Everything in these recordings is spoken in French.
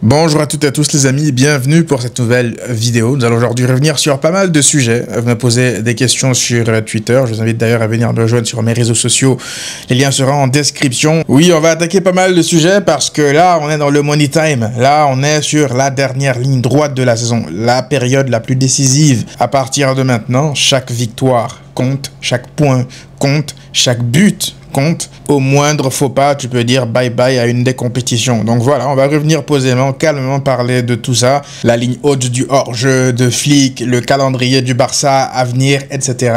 Bonjour à toutes et à tous les amis, bienvenue pour cette nouvelle vidéo. Nous allons aujourd'hui revenir sur pas mal de sujets. Vous me posez des questions sur Twitter. Je vous invite d'ailleurs à venir me rejoindre sur mes réseaux sociaux. Les liens seront en description. Oui, on va attaquer pas mal de sujets parce que là, on est dans le money time. Là, on est sur la dernière ligne droite de la saison. La période la plus décisive. À partir de maintenant, chaque victoire compte, chaque point compte, chaque but compte. Au moindre faux pas, tu peux dire bye bye à une des compétitions. Donc voilà, on va revenir posément, calmement parler de tout ça. La ligne haute du hors-jeu, de Flick, le calendrier du Barça à venir, etc.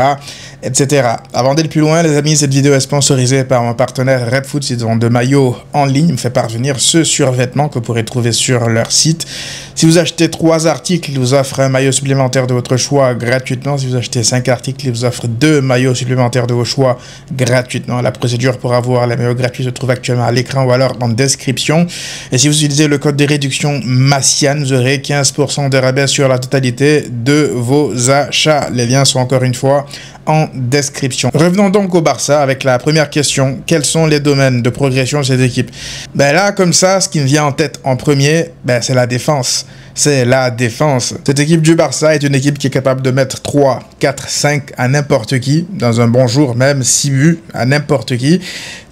etc. Avant d'aller plus loin, les amis, cette vidéo est sponsorisée par mon partenaire RedFoot. Ils ont de maillots en ligne. Ils me fait parvenir ce survêtement que vous pourrez trouver sur leur site. Si vous achetez 3 articles, ils vous offrent un maillot supplémentaire de votre choix gratuitement. Si vous achetez 5 articles, ils vous offrent 2 maillots supplémentaires de vos choix gratuitement. La procédure pour avoir les maillots gratuits se trouve actuellement à l'écran ou alors en description. Et si vous utilisez le code de réduction MASSIAN, vous aurez 15% de rabais sur la totalité de vos achats. Les liens sont encore une fois en description. Revenons donc au Barça avec la première question. Quels sont les domaines de progression de cette équipe? Ben là, comme ça, ce qui me vient en tête en premier, ben c'est la défense. C'est la défense. Cette équipe du Barça est une équipe qui est capable de mettre 3, 4, 5 à n'importe qui. Dans un bon jour, même 6 buts à n'importe qui.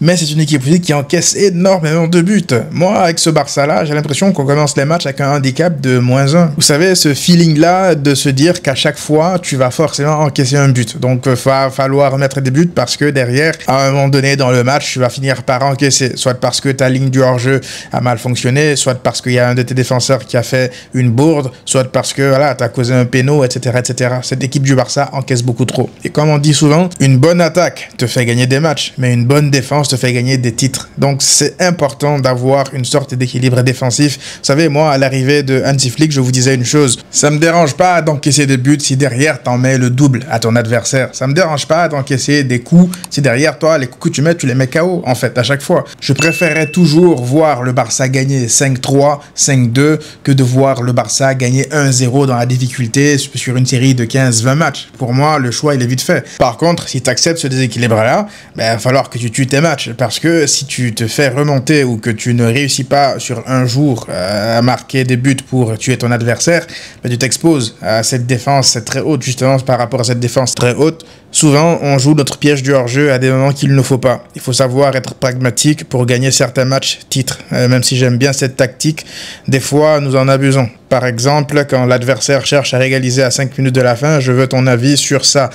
Mais c'est une équipe aussi qui encaisse énormément de buts. Moi, avec ce Barça-là, j'ai l'impression qu'on commence les matchs avec un handicap de -1. Vous savez, ce feeling-là de se dire qu'à chaque fois, tu vas forcément encaisser un but. Donc, il va falloir mettre des buts parce que derrière, à un moment donné dans le match, tu vas finir par encaisser. Soit parce que ta ligne du hors-jeu a mal fonctionné, soit parce qu'il y a un de tes défenseurs qui a fait une bourde, soit parce que voilà, tu as causé un péno, etc., etc. Cette équipe du Barça encaisse beaucoup trop. Et comme on dit souvent, une bonne attaque te fait gagner des matchs, mais une bonne défense te fait gagner des titres. Donc c'est important d'avoir une sorte d'équilibre défensif. Vous savez, moi, à l'arrivée de Hansi Flick, je vous disais une chose, ça me dérange pas d'encaisser des buts si derrière t'en mets le double à ton adversaire. Ça me dérange pas d'encaisser des coups si derrière toi, les coups que tu mets, tu les mets KO, en fait, à chaque fois. Je préférerais toujours voir le Barça gagner 5-3, 5-2 que de voir le Barça gagner 1-0 dans la difficulté sur une série de 15-20 matchs. Pour moi, le choix, il est vite fait. Par contre, si tu acceptes ce déséquilibre-là, ben, il va falloir que tu tues tes matchs. Parce que si tu te fais remonter ou que tu ne réussis pas sur un jour à marquer des buts pour tuer ton adversaire, ben, tu t'exposes à cette défense très haute. Justement, par rapport à cette défense très haute, souvent, on joue notre piège du hors-jeu à des moments qu'il ne faut pas. Il faut savoir être pragmatique pour gagner certains matchs titres. Même si j'aime bien cette tactique, des fois, nous en abusons. Par exemple, quand l'adversaire cherche à égaliser à 5 minutes de la fin, je veux ton avis sur ça.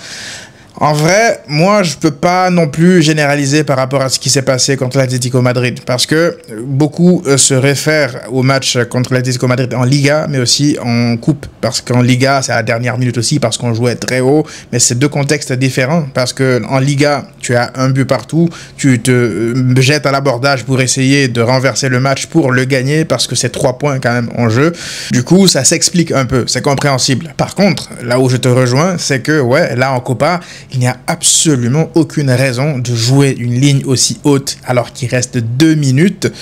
En vrai, moi, je peux pas non plus généraliser par rapport à ce qui s'est passé contre l'Atlético Madrid, parce que beaucoup se réfèrent au match contre l'Atlético Madrid en Liga, mais aussi en Coupe, parce qu'en Liga, c'est à la dernière minute aussi, parce qu'on jouait très haut, mais c'est 2 contextes différents, parce que en Liga, tu as un but partout, tu te jettes à l'abordage pour essayer de renverser le match pour le gagner, parce que c'est 3 points quand même en jeu. Du coup, ça s'explique un peu, c'est compréhensible. Par contre, là où je te rejoins, c'est que, ouais, là en Copa, il n'y a absolument aucune raison de jouer une ligne aussi haute alors qu'il reste 2 minutes,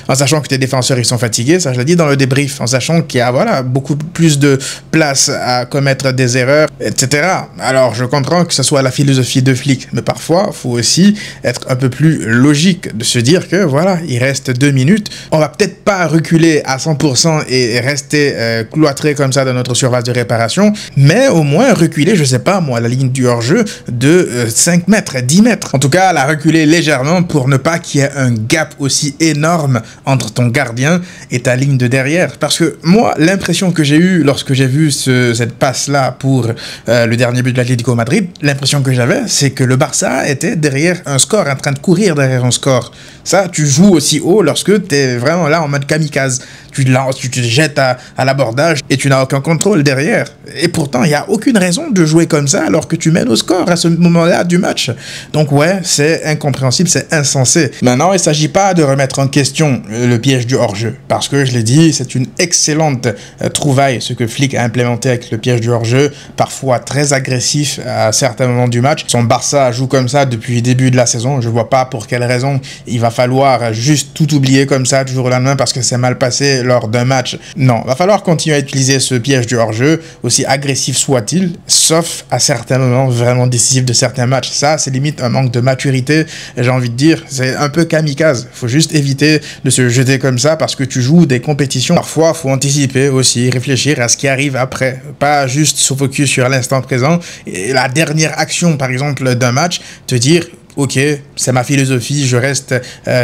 en sachant que tes défenseurs ils sont fatigués, ça je l'ai dit dans le débrief, en sachant qu'il y a voilà, beaucoup plus de place à commettre des erreurs, etc. Alors je comprends que ce soit la philosophie de Flick, mais parfois il faut aussi être un peu plus logique, de se dire que voilà, il reste 2 minutes, on va peut-être pas reculer à 100% et rester cloîtré comme ça dans notre surface de réparation, mais au moins reculer, je sais pas moi, la ligne du hors-jeu de 5 mètres, 10 mètres. En tout cas, la reculer légèrement pour ne pas qu'il y ait un gap aussi énorme entre ton gardien et ta ligne de derrière. Parce que moi, l'impression que j'ai eue lorsque j'ai vu cette passe-là pour le dernier but de l'Atlético Madrid, l'impression que j'avais, c'est que le Barça était derrière un score, en train de courir derrière un score. Ça, tu joues aussi haut lorsque tu es vraiment là en mode kamikaze. Tu lances, tu te jettes à l'abordage et tu n'as aucun contrôle derrière. Et pourtant, il n'y a aucune raison de jouer comme ça alors que tu mènes au score à ce moment-là du match. Donc ouais, c'est incompréhensible, c'est insensé. Maintenant, il ne s'agit pas de remettre en question le piège du hors-jeu. Parce que, je l'ai dit, c'est une excellente trouvaille ce que Flick a implémenté avec le piège du hors-jeu, parfois très agressif à certains moments du match. Son Barça joue comme ça depuis le début de la saison. Je vois pas pour quelle raison il va falloir juste tout oublier comme ça du jour au lendemain parce que c'est mal passé lors d'un match. Non, va falloir continuer à utiliser ce piège du hors-jeu, aussi agressif soit-il, sauf à certains moments vraiment décisifs de certains matchs. Ça, c'est limite un manque de maturité, j'ai envie de dire. C'est un peu kamikaze. Faut juste éviter de se jeter comme ça parce que tu joues des compétitions. Parfois, faut anticiper aussi, réfléchir à ce qui arrive après. Pas juste se focus sur l'instant présent. Et la dernière action, par exemple, d'un match, te dire... Ok, c'est ma philosophie, je reste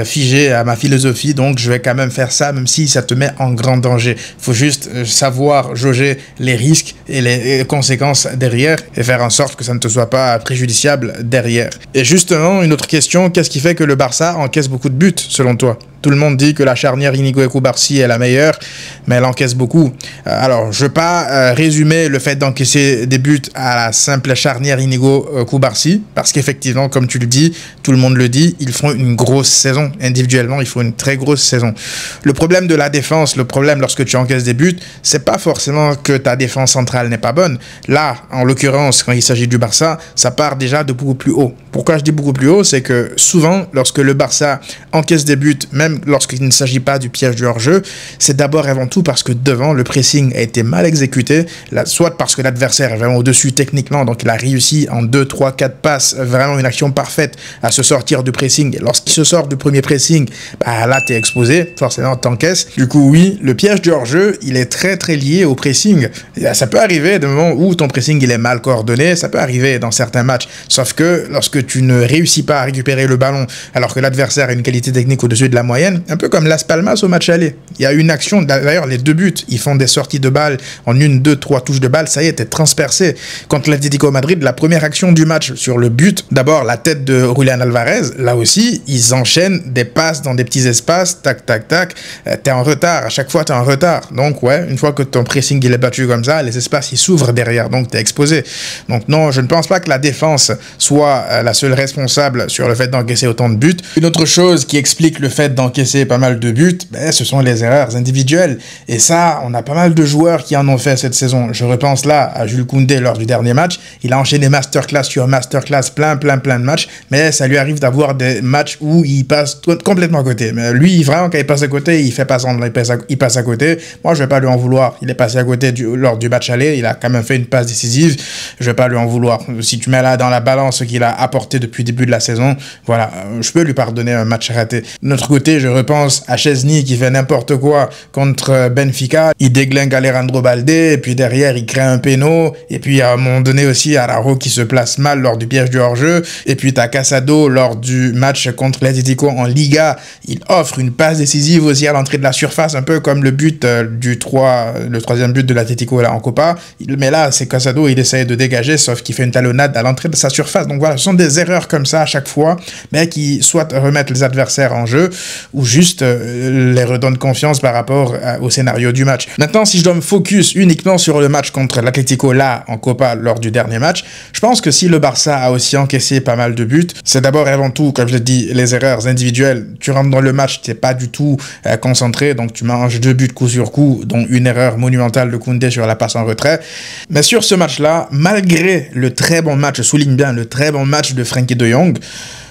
figé à ma philosophie, donc je vais quand même faire ça, même si ça te met en grand danger. Il faut juste savoir jauger les risques et les conséquences derrière et faire en sorte que ça ne te soit pas préjudiciable derrière. Et justement, une autre question, qu'est-ce qui fait que le Barça encaisse beaucoup de buts, selon toi ? Tout le monde dit que la charnière Inigo et Cubarsí est la meilleure, mais elle encaisse beaucoup. Alors, je ne veux pas résumer le fait d'encaisser des buts à la simple charnière Inigo-Cubarsí, parce qu'effectivement, comme tu le dis, tout le monde le dit, ils font une grosse saison. Individuellement, ils font une très grosse saison. Le problème de la défense, le problème lorsque tu encaisses des buts, c'est pas forcément que ta défense centrale n'est pas bonne. Là, en l'occurrence, quand il s'agit du Barça, ça part déjà de beaucoup plus haut. Pourquoi je dis beaucoup plus haut? C'est que souvent, lorsque le Barça encaisse des buts, même lorsqu'il ne s'agit pas du piège du hors-jeu, c'est d'abord et avant tout parce que devant, le pressing a été mal exécuté, soit parce que l'adversaire est vraiment au-dessus techniquement, donc il a réussi en 2, 3, 4 passes, vraiment une action parfaite à se sortir du pressing. Et lorsqu'il se sort du premier pressing, bah là, t'es exposé, forcément, t'encaisses. Du coup, oui, le piège du hors-jeu, il est très, très lié au pressing. Et ça peut arriver d'un moment où ton pressing, il est mal coordonné, ça peut arriver dans certains matchs, sauf que lorsque tu ne réussis pas à récupérer le ballon alors que l'adversaire a une qualité technique au-dessus de la moyenne, un peu comme Las Palmas au match aller. Il y a une action, d'ailleurs les deux buts, ils font des sorties de balles en 1, 2, 3 touches de balle, ça y est, t'es transpercé. Contre l'Atlético Madrid, la première action du match sur le but, d'abord la tête de Julián Alvarez, là aussi, ils enchaînent des passes dans des petits espaces, tac, tac, tac, t'es en retard, à chaque fois t'es en retard. Donc ouais, une fois que ton pressing il est battu comme ça, les espaces ils s'ouvrent derrière, donc t'es exposé. Donc non, je ne pense pas que la défense soit la seule responsable sur le fait d'encaisser autant de buts. Une autre chose qui explique le fait d'encaisser pas mal de buts, ben, ce sont les erreurs individuelles. Et ça, on a pas mal de joueurs qui en ont fait cette saison. Je repense là à Jules Koundé lors du dernier match. Il a enchaîné masterclass sur masterclass, plein de matchs, mais ça lui arrive d'avoir des matchs où il passe complètement à côté. Mais lui, vraiment, quand il passe à côté, il fait pas semblant, il passe à côté. Moi, je vais pas lui en vouloir. Il est passé à côté lors du match aller, il a quand même fait une passe décisive. Je vais pas lui en vouloir. Si tu mets là dans la balance ce qu'il a apporté depuis le début de la saison, voilà, je peux lui pardonner un match raté. De notre côté, je repense à Chesney qui fait n'importe quoi contre Benfica. Il déglingue Alejandro Baldé, et puis derrière, il crée un péno. Et puis, à un moment donné aussi, Araujo qui se place mal lors du piège du hors-jeu. Et puis, t'as Casado lors du match contre l'Atlético en Liga. Il offre une passe décisive aussi à l'entrée de la surface, un peu comme le but le troisième but de l'Atlético là en Copa. Mais là, c'est Casado, il essaye de dégager, sauf qu'il fait une talonnade à l'entrée de sa surface. Donc voilà, ce sont des erreurs comme ça à chaque fois, mais qui soit remettent les adversaires en jeu, ou juste les redonnent confiance par rapport au scénario du match. Maintenant, si je dois me focus uniquement sur le match contre l'Atlético là en Copa lors du dernier match, je pense que si le Barça a aussi encaissé pas mal de buts, c'est d'abord et avant tout, comme je l'ai dit, les erreurs individuelles. Tu rentres dans le match, t'es pas du tout concentré, donc tu manges 2 buts coup sur coup, dont une erreur monumentale de Koundé sur la passe en retrait. Mais sur ce match-là, malgré le très bon match, je souligne bien le très bon match de Frenkie de Jong,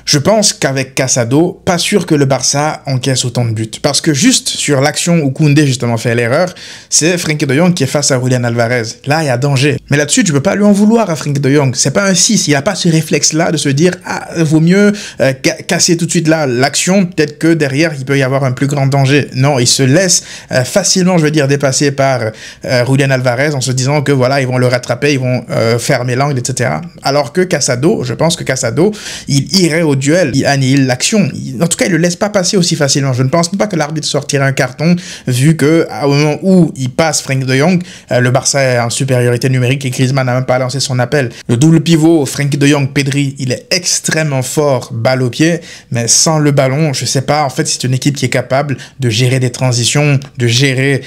je pense qu'avec Casado, pas sûr que le Barça encaisse autant de buts. Parce que juste sur l'action où Koundé justement fait l'erreur, c'est Frenkie de Jong qui est face à Julián Alvarez. Là, il y a danger. Mais là-dessus, tu peux pas lui en vouloir à Frenkie de Jong. C'est pas un 6. Il a pas ce réflexe-là de se dire, ah, vaut mieux casser tout de suite là l'action. Peut-être que derrière, il peut y avoir un plus grand danger. Non, il se laisse facilement, je veux dire, dépasser par Julián Alvarez en se disant que voilà, ils vont le rattraper, ils vont fermer l'angle, etc. Alors que Casado, je pense que Casado, il irait au duel, il annihile l'action. En tout cas, il le laisse pas passer aussi facilement. Je ne pense pas que l'arbitre sortira un carton, vu que au moment où il passe Frenkie de Jong, le Barça est en supériorité numérique et Griezmann n'a même pas lancé son appel. Le double pivot, Frenkie de Jong, Pedri, il est extrêmement fort, balle au pied, mais sans le ballon, je sais pas, en fait, c'est une équipe qui est capable de gérer des transitions, de gérer,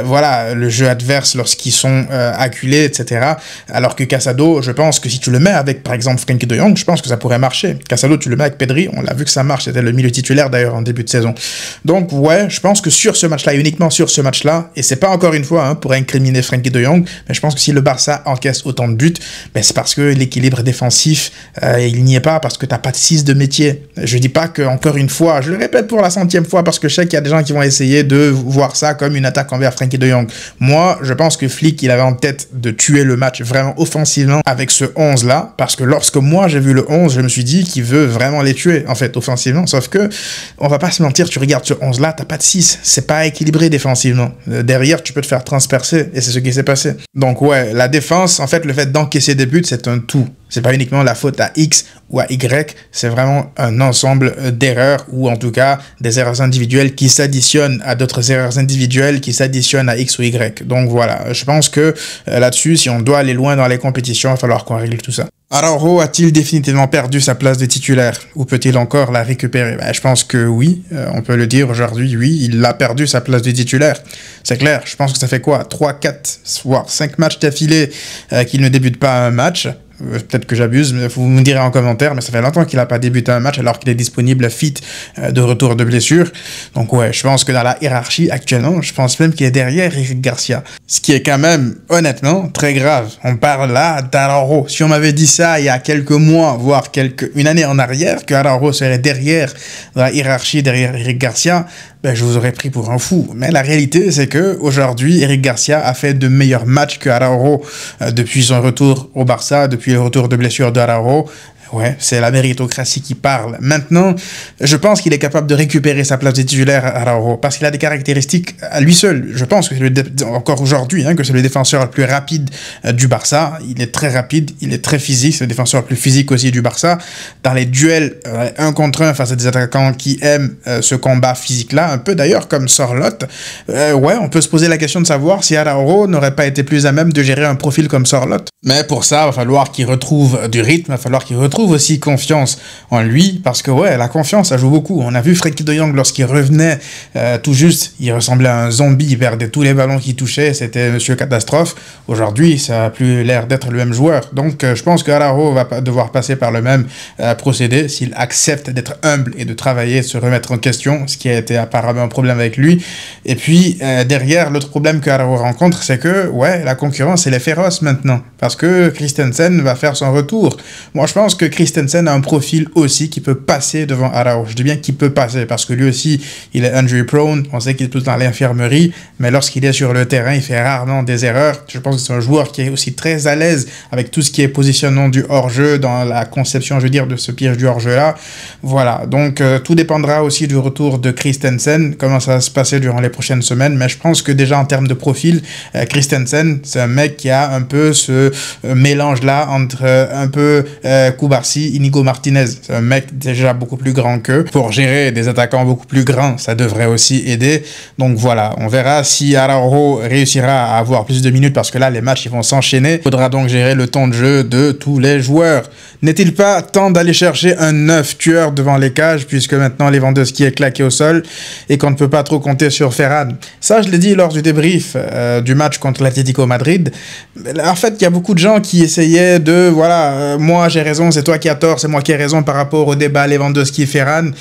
voilà, le jeu adverse lorsqu'ils sont acculés, etc. Alors que Casado, je pense que si tu le mets avec, par exemple, Frenkie de Jong, je pense que ça pourrait marcher. Casado, tu le mec Pedri, on l'a vu que ça marche, c'était le milieu titulaire d'ailleurs en début de saison. Donc ouais, je pense que sur ce match-là, uniquement sur ce match-là, et c'est pas encore une fois pour incriminer Frenkie de Jong, mais je pense que si le Barça encaisse autant de buts, c'est parce que l'équilibre défensif, il n'y est pas, parce que t'as pas de 6 de métier. Je dis pas que, encore une fois, je le répète pour la 100e fois, parce que je sais qu'il y a des gens qui vont essayer de voir ça comme une attaque envers Frenkie de Jong. Moi, je pense que Flick, il avait en tête de tuer le match vraiment offensivement avec ce 11-là, parce que lorsque moi j'ai vu le 11, je me suis dit qu'il veut vraiment les tuer, en fait, offensivement. Sauf que, on va pas se mentir, tu regardes ce 11-là, t'as pas de 6. C'est pas équilibré défensivement. Derrière, tu peux te faire transpercer, et c'est ce qui s'est passé. Donc ouais, la défense, en fait, le fait d'encaisser des buts, c'est un tout. C'est pas uniquement la faute à X ou à Y, c'est vraiment un ensemble d'erreurs, ou en tout cas des erreurs individuelles qui s'additionnent à d'autres erreurs individuelles qui s'additionnent à X ou Y. Donc voilà, je pense que là-dessus, si on doit aller loin dans les compétitions, il va falloir qu'on règle tout ça. Araujo a-t-il définitivement perdu sa place de titulaire, ou peut-il encore la récupérer? Je pense que oui, on peut le dire aujourd'hui, oui, il a perdu sa place de titulaire. C'est clair, je pense que ça fait quoi, 3, 4, voire 5 matchs d'affilée qu'il ne débute pas un match. Peut-être que j'abuse, mais vous me direz en commentaire, mais ça fait longtemps qu'il n'a pas débuté un match alors qu'il est disponible fit de retour de blessure. Donc ouais, je pense que dans la hiérarchie actuellement, je pense même qu'il est derrière Eric Garcia. Ce qui est quand même, honnêtement, très grave. On parle là d'Araujo. Si on m'avait dit ça il y a quelques mois, voire une année en arrière, que Araujo serait derrière dans la hiérarchie, derrière Eric Garcia, je vous aurais pris pour un fou. Mais la réalité, c'est que aujourd'hui, Eric Garcia a fait de meilleurs matchs que Araujo depuis son retour au Barça, depuis le retour de blessure d'Araujo. Ouais, c'est la méritocratie qui parle. Maintenant, je pense qu'il est capable de récupérer sa place de titulaire à Araujo, parce qu'il a des caractéristiques à lui seul. Je pense que c'est encore aujourd'hui, que c'est le défenseur le plus rapide du Barça. Il est très rapide, il est très physique, c'est le défenseur le plus physique aussi du Barça. Dans les duels 1 contre 1 face à des attaquants qui aiment ce combat physique-là, un peu d'ailleurs comme Sorloth, ouais, on peut se poser la question de savoir si Araujo n'aurait pas été plus à même de gérer un profil comme Sorloth. Mais pour ça, il va falloir qu'il retrouve du rythme, il va falloir qu'il retrouve aussi confiance en lui, parce que ouais, la confiance, ça joue beaucoup. On a vu Frenkie de Jong lorsqu'il revenait tout juste, il ressemblait à un zombie, il perdait tous les ballons qu'il touchait, c'était Monsieur Catastrophe. Aujourd'hui, ça a plus l'air d'être le même joueur. Donc je pense que Araujo va devoir passer par le même procédé s'il accepte d'être humble et de travailler, de se remettre en question, ce qui a été apparemment un problème avec lui. Et puis derrière, l'autre problème que Araujo rencontre, c'est que ouais, la concurrence, elle est féroce maintenant, parce que Christensen va faire son retour. Moi, je pense que Christensen a un profil aussi qui peut passer devant Araujo. Je dis bien qu'il peut passer, parce que lui aussi, il est injury prone, on sait qu'il est tout le temps à l'infirmerie, mais lorsqu'il est sur le terrain, il fait rarement des erreurs. Je pense que c'est un joueur qui est aussi très à l'aise avec tout ce qui est positionnement du hors-jeu, dans la conception, je veux dire, de ce piège du hors-jeu-là. Voilà, donc tout dépendra aussi du retour de Christensen, comment ça va se passer durant les prochaines semaines, mais je pense que déjà en termes de profil, Christensen, c'est un mec qui a un peu ce mélange-là entre un peu Kubarsi, Inigo Martinez. C'est un mec déjà beaucoup plus grand qu'eux. Pour gérer des attaquants beaucoup plus grands, ça devrait aussi aider. Donc voilà, on verra si Araujo réussira à avoir plus de minutes, parce que là, les matchs, ils vont s'enchaîner. Il faudra donc gérer le temps de jeu de tous les joueurs. N'est-il pas temps d'aller chercher un 9 tueur devant les cages, puisque maintenant Lewandowski est claqué au sol et qu'on ne peut pas trop compter sur Ferran? Ça, je l'ai dit lors du débrief du match contre l'Atlético Madrid. En fait, il y a beaucoup de gens qui essayaient de, voilà, moi j'ai raison, c'est toi qui as tort, c'est moi qui ai raison par rapport au débat Lewandowski-Ferran.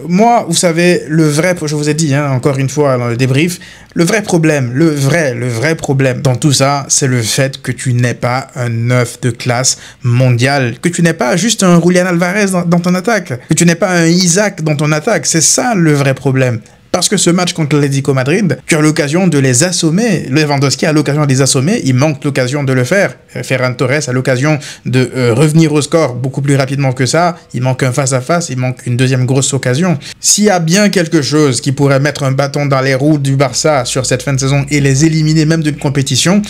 Moi, vous savez, le vrai, je vous ai dit, encore une fois dans le débrief, le vrai problème, le vrai problème dans tout ça, c'est le fait que tu n'es pas un 9 de classe mondiale, que tu n'es pas juste un Julián Álvarez dans ton attaque, que tu n'es pas un Isaac dans ton attaque. C'est ça le vrai problème. Parce que ce match contre l'Atlético Madrid, tu as l'occasion de les assommer. Lewandowski a l'occasion de les assommer, il manque l'occasion de le faire. Ferran Torres a l'occasion de revenir au score beaucoup plus rapidement que ça. Il manque un face-à-face, il manque une deuxième grosse occasion. S'il y a bien quelque chose qui pourrait mettre un bâton dans les roues du Barça sur cette fin de saison et les éliminer même d'une compétition,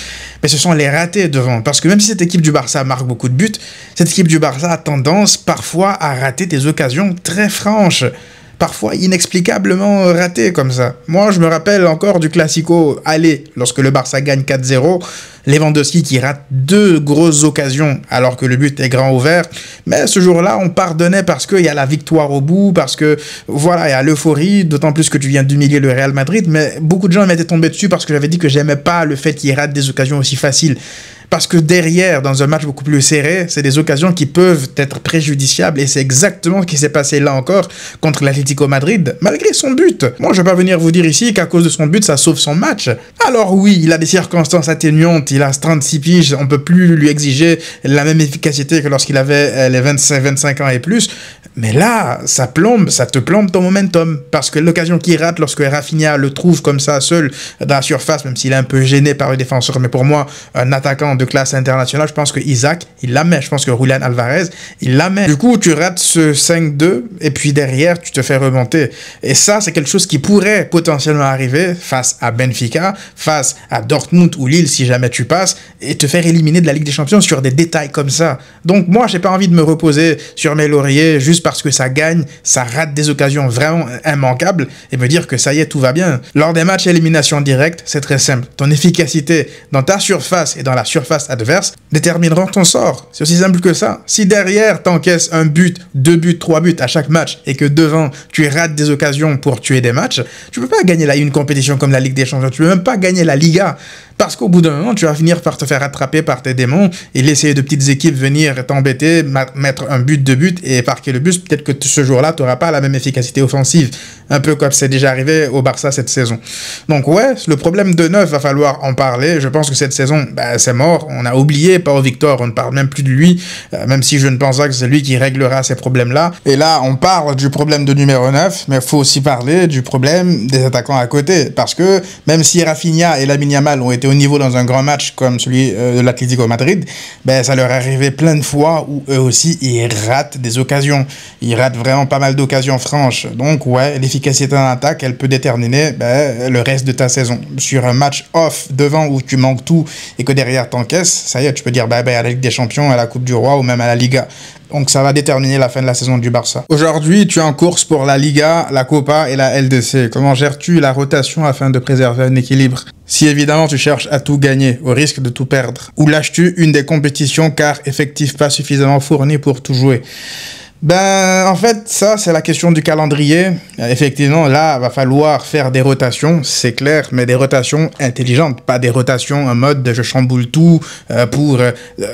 mais ce sont les ratés devant. Parce que même si cette équipe du Barça marque beaucoup de buts, cette équipe du Barça a tendance parfois à rater des occasions très franches. Parfois inexplicablement raté comme ça. Moi, je me rappelle encore du Classico aller, lorsque le Barça gagne 4-0. Lewandowski qui rate 2 grosses occasions alors que le but est grand ouvert. Mais ce jour-là, on pardonnait parce qu'il y a la victoire au bout, parce que voilà, il y a l'euphorie, d'autant plus que tu viens d'humilier le Real Madrid. Mais beaucoup de gens m'étaient tombés dessus parce que j'avais dit que j'aimais pas le fait qu'il rate des occasions aussi faciles. Parce que derrière, dans un match beaucoup plus serré, c'est des occasions qui peuvent être préjudiciables et c'est exactement ce qui s'est passé là encore contre l'Atlético Madrid, malgré son but. Moi, je vais pas venir vous dire ici qu'à cause de son but, ça sauve son match. Alors oui, il a des circonstances atténuantes, il a 36 piges, on peut plus lui exiger la même efficacité que lorsqu'il avait les 25 ans et plus. Mais là, ça te plombe ton momentum. Parce que l'occasion qu'il rate lorsque Rafinha le trouve comme ça, seul dans la surface, même s'il est un peu gêné par le défenseur, mais pour moi, un attaquant de classe internationale, je pense que Isaac, il la met. Je pense que Julián Alvarez, il la met. Du coup, tu rates ce 5-2 et puis derrière, tu te fais remonter. Et ça, c'est quelque chose qui pourrait potentiellement arriver face à Benfica, face à Dortmund ou Lille, si jamais tu passes, et te faire éliminer de la Ligue des Champions sur des détails comme ça. Donc moi, j'ai pas envie de me reposer sur mes lauriers juste parce que ça gagne, ça rate des occasions vraiment immanquables et me dire que ça y est, tout va bien. Lors des matchs élimination directe, c'est très simple. Ton efficacité dans ta surface et dans la surface adverse détermineront ton sort. C'est aussi simple que ça. Si derrière, t'encaisses un but, 2 buts, 3 buts à chaque match et que devant, tu rates des occasions pour tuer des matchs, tu peux pas gagner une compétition comme la Ligue des Champions. Tu peux même pas gagner la Liga. Parce qu'au bout d'un moment, tu vas finir par te faire attraper par tes démons et laisser de petites équipes venir t'embêter, mettre un but, 2 buts et marquer le but. Peut-être que ce jour-là, tu n'auras pas la même efficacité offensive. Un peu comme c'est déjà arrivé au Barça cette saison. Donc ouais, le problème de Neuf, va falloir en parler. Je pense que cette saison, c'est mort. On a oublié Pau Victor, on ne parle même plus de lui, même si je ne pense pas que c'est lui qui réglera ces problèmes-là. Et là, on parle du problème de numéro 9, mais il faut aussi parler du problème des attaquants à côté. Parce que même si Rafinha et Lamine Yamal ont été au niveau dans un grand match comme celui de l'Atlético Madrid, ça leur est arrivé plein de fois où eux aussi, ils ratent des occasions. Ils ratent vraiment pas mal d'occasions franches. Donc ouais, l'efficacité en attaque, elle peut déterminer le reste de ta saison. Sur un match off devant où tu manques tout et que derrière t'encaisses, ça y est, tu peux dire à la Ligue des Champions, à la Coupe du Roi ou même à la Liga. Donc ça va déterminer la fin de la saison du Barça. Aujourd'hui, tu es en course pour la Liga, la Copa et la LDC. Comment gères-tu la rotation afin de préserver un équilibre? Si évidemment tu cherches à tout gagner, au risque de tout perdre. Ou lâches-tu une des compétitions car effectif pas suffisamment fourni pour tout jouer? En fait, ça, c'est la question du calendrier. Effectivement, là, va falloir faire des rotations, c'est clair, mais des rotations intelligentes, pas des rotations en mode je chamboule tout pour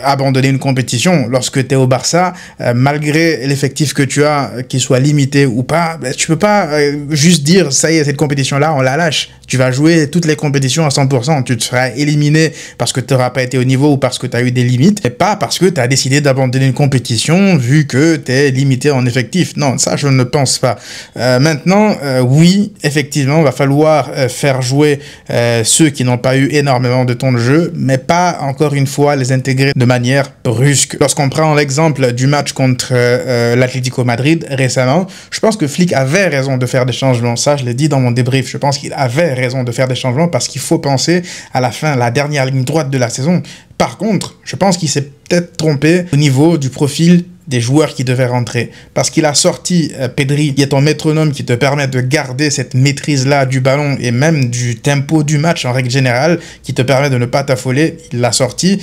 abandonner une compétition. Lorsque tu es au Barça, malgré l'effectif que tu as, qu'il soit limité ou pas, tu peux pas juste dire ça y est, cette compétition-là, on la lâche. Tu vas jouer toutes les compétitions à 100%. Tu te seras éliminé parce que tu n'auras pas été au niveau ou parce que tu as eu des limites, et pas parce que tu as décidé d'abandonner une compétition vu que tu es limité en effectif. Non, ça, je ne pense pas. Maintenant, oui, effectivement, il va falloir faire jouer ceux qui n'ont pas eu énormément de temps de jeu, mais pas, encore une fois, les intégrer de manière brusque. Lorsqu'on prend l'exemple du match contre l'Atlético Madrid récemment, je pense que Flick avait raison de faire des changements. Ça, je l'ai dit dans mon débrief. Je pense qu'il avait raison de faire des changements parce qu'il faut penser à la fin, la dernière ligne droite de la saison. Par contre, je pense qu'il s'est peut-être trompé au niveau du profil des joueurs qui devaient rentrer. Parce qu'il a sorti Pedri, qui est ton métronome, qui te permet de garder cette maîtrise-là du ballon et même du tempo du match en règle générale, qui te permet de ne pas t'affoler. Il l'a sorti.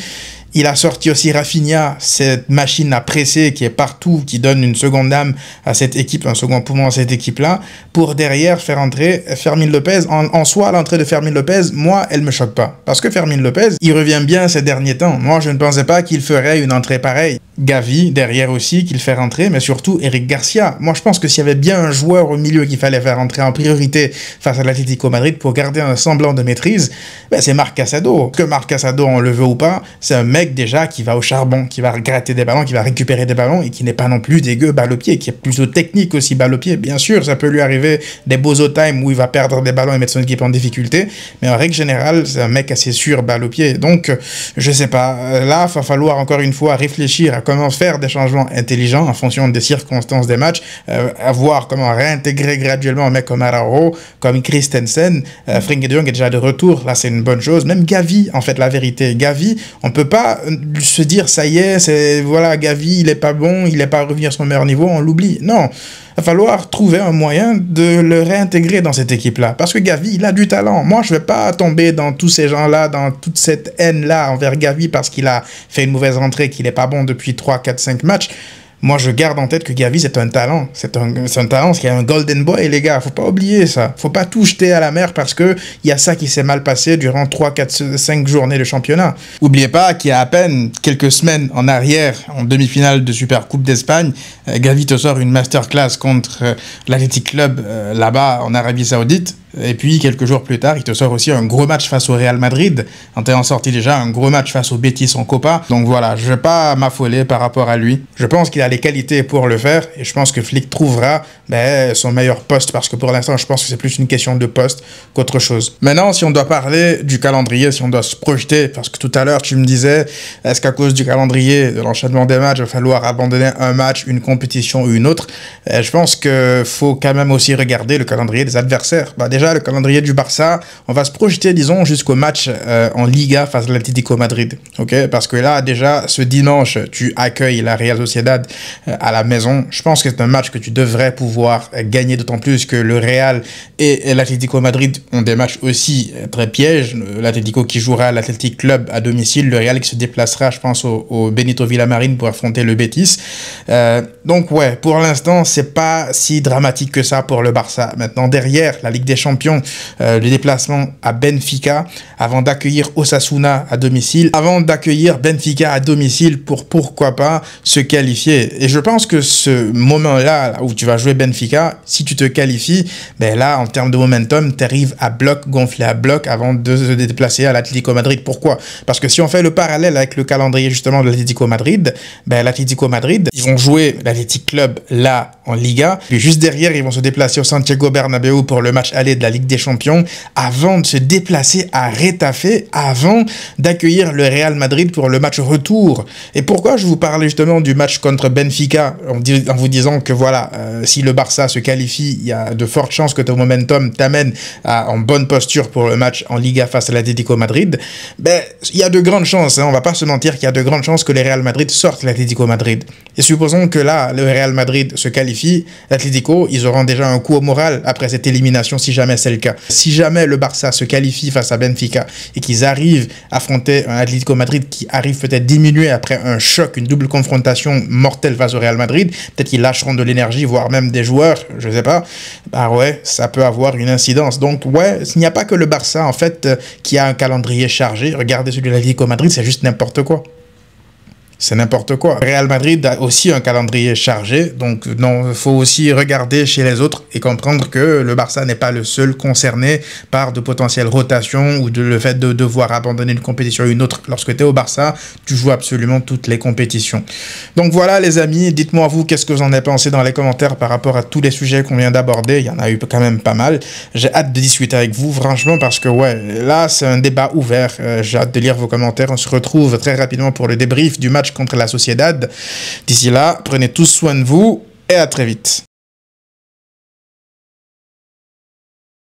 Il a sorti aussi Rafinha, cette machine à presser qui est partout, qui donne une seconde âme à cette équipe, un second poumon à cette équipe-là, pour derrière faire entrer Fermín López. En soi, l'entrée de Fermín López, moi, elle me choque pas. Parce que Fermín López, il revient bien ces derniers temps. Moi, je ne pensais pas qu'il ferait une entrée pareille. Gavi, derrière aussi, qu'il fait rentrer, mais surtout Eric Garcia. Moi, je pense que s'il y avait bien un joueur au milieu qu'il fallait faire rentrer en priorité face à l'Atlético Madrid pour garder un semblant de maîtrise, c'est Marc Casado. Que Marc Casado, on le veut ou pas, c'est un mec déjà qui va au charbon, qui va gratter des ballons, qui va récupérer des ballons et qui n'est pas non plus dégueu balle au pied, qui est plutôt technique aussi balle au pied. Bien sûr, ça peut lui arriver des bozo time où il va perdre des ballons et mettre son équipe en difficulté, mais en règle générale, c'est un mec assez sûr balle au pied. Donc, je sais pas, là, il va falloir encore une fois réfléchir à comment faire des changements intelligents en fonction des circonstances des matchs, à voir comment réintégrer graduellement un mec comme Araujo, comme Christensen. Frenkie de Jong est déjà de retour, là c'est une bonne chose. Même Gavi, en fait, la vérité, Gavi, on peut pas se dire ça y est, voilà, Gavi il est pas bon, il est pas revenu à son meilleur niveau, on l'oublie. Non, il va falloir trouver un moyen de le réintégrer dans cette équipe-là. Parce que Gavi, il a du talent. Moi, je ne vais pas tomber dans tous ces gens-là, dans toute cette haine-là envers Gavi parce qu'il a fait une mauvaise entrée, qu'il n'est pas bon depuis 3, 4, 5 matchs. Moi, je garde en tête que Gavi, c'est un talent. C'est un talent, c'est un golden boy, les gars. Faut pas oublier ça. Faut pas tout jeter à la mer parce que il y a ça qui s'est mal passé durant 3, 4, 5 journées de championnat. Oubliez pas qu'il y a à peine quelques semaines en arrière, en demi-finale de Super Coupe d'Espagne, Gavi te sort une masterclass contre l'Athletic Club là-bas en Arabie Saoudite. Et puis, quelques jours plus tard, il te sort aussi un gros match face au Real Madrid. En t'ayant sorti déjà un gros match face au Betis en Copa. Donc voilà, je vais pas m'affoler par rapport à lui. Je pense qu'il a les qualités pour le faire. Et je pense que Flick trouvera son meilleur poste. Parce que pour l'instant, je pense que c'est plus une question de poste qu'autre chose. Maintenant, si on doit parler du calendrier, si on doit se projeter, parce que tout à l'heure, tu me disais, est-ce qu'à cause du calendrier, de l'enchaînement des matchs, il va falloir abandonner un match, une compétition ou une autre? Je pense qu'il faut quand même aussi regarder le calendrier des adversaires. Déjà, le calendrier du Barça, on va se projeter, disons, jusqu'au match en Liga face à l'Atlético Madrid. Ok, parce que là, déjà, ce dimanche, tu accueilles la Real Sociedad à la maison. Je pense que c'est un match que tu devrais pouvoir gagner, d'autant plus que le Real et l'Atlético Madrid ont des matchs aussi très pièges. L'Atlético qui jouera à l'Athletic Club à domicile, le Real qui se déplacera, je pense, au Benito Villamarín pour affronter le Betis. Donc ouais, pour l'instant, c'est pas si dramatique que ça pour le Barça. Maintenant, derrière, la Ligue des Champions, le déplacement à Benfica, avant d'accueillir Osasuna à domicile, avant d'accueillir Benfica à domicile pour pourquoi pas se qualifier. Et je pense que ce moment-là où tu vas jouer Benfica, si tu te qualifies, ben là, en termes de momentum, tu arrives à bloc, gonflé à bloc avant de se déplacer à l'Atlético Madrid. Pourquoi? Parce que si on fait le parallèle avec le calendrier justement de l'Atlético Madrid, ben l'Atlético Madrid, ils vont jouer l'Athletic Club là en Liga, puis juste derrière, ils vont se déplacer au Santiago Bernabéu pour le match aller de la Ligue des Champions, avant de se déplacer à Retafe, avant d'accueillir le Real Madrid pour le match retour. Et pourquoi je vous parlais justement du match contre Benfica, en vous disant que voilà, si le Barça se qualifie, il y a de fortes chances que ton momentum t'amène en bonne posture pour le match en Liga face à l'Atlético Madrid. Ben, il y a de grandes chances, on va pas se mentir qu'il y a de grandes chances que le Real Madrid sorte l'Atlético Madrid. Et supposons que là, le Real Madrid se qualifie, l'Atlético, ils auront déjà un coup au moral après cette élimination, si jamais c'est le cas. Si jamais le Barça se qualifie face à Benfica et qu'ils arrivent à affronter un Atlético Madrid qui arrive peut-être diminué après un choc, une double confrontation mortelle face au Real Madrid, peut-être qu'ils lâcheront de l'énergie, voire même des joueurs, je sais pas, bah ouais, ça peut avoir une incidence. Donc ouais, il n'y a pas que le Barça, en fait, qui a un calendrier chargé. Regardez celui de l'Atlético Madrid, c'est juste n'importe quoi. C'est n'importe quoi. Real Madrid a aussi un calendrier chargé, donc non, il faut aussi regarder chez les autres et comprendre que le Barça n'est pas le seul concerné par de potentielles rotations ou le fait de devoir abandonner une compétition à une autre. Lorsque tu es au Barça, tu joues absolument toutes les compétitions. Donc voilà les amis, dites-moi vous qu'est-ce que vous en avez pensé dans les commentaires par rapport à tous les sujets qu'on vient d'aborder. Il y en a eu quand même pas mal. J'ai hâte de discuter avec vous, franchement, parce que ouais, là c'est un débat ouvert. J'ai hâte de lire vos commentaires. On se retrouve très rapidement pour le débrief du match contre la Sociedad. D'ici là, prenez tous soin de vous et à très vite.